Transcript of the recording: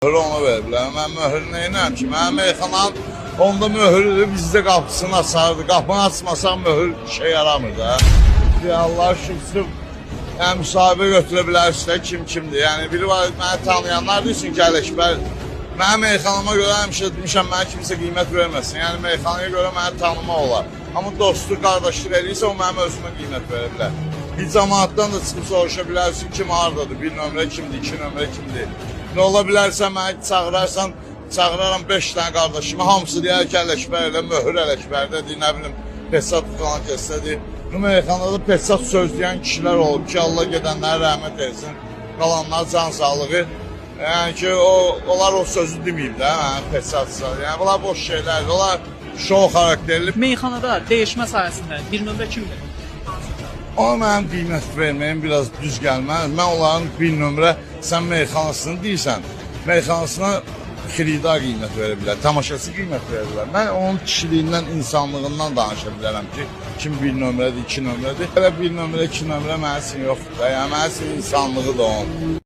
Möhürü ona veriblər. Mən möhürü neynəm ki? Mənim meyxananın onda möhürü bizdə qapısını açardı. Qapını açmasaq möhür şey yaramır da. Allah şükür, müsahibə götürə bilərsiniz kim kimdir. Yəni biri var, məni tanıyanlar desin ki, Ələkbər, mənim meyxanama görə həmişə demişəm, mənə kimsə qiymət verməsin. Yəni meyxanaya görə məni tanımaq olar. Amma dostu, qardaşlıq eləyirsə, o mənim özümə qiymət verə bilər. Bir cəmaatdan da çıxıb soruşa bilərsin, kim haradadır, bir nömrə kimdir, iki nömrə kimdir. Nə ola bilərsən, məni çağırarsan, çağıraram 5 dənə qardaşımı, hamısı deyər ki, Ələkbər elə, möhür Ələkbərdədir, nə bilim, Pesat falan kəsədir. Bu meyxanada Pesat söz deyən kişilər olub ki, Allah gedənlərə rəhmət etsin, qalanlar can sağlığı. Yəni ki, onlar o sözü deməyib də, Pesatsa. Yəni, bunlar boş şeylərdir, onlar şou xarakterli. Meyxanada dəyişmə sayəsində bir nömrə kimdir? Ona mənim qiymət verməyim biraz düz gəlməz. Mən onların bir nömrə, sən meyxanasını deyirsən, meyxanasına xeridar qiymət verə bilər, tamaşaçı qiymət verə bilər. Mən onun kişiliyindən, insanlığından danışa bilərəm ki, kim bir nömrədir, iki nömrədir. Elə bir nömrə, iki nömrə mənə üçün yoxdur da, yəni mənə üçün insanlığı da onun.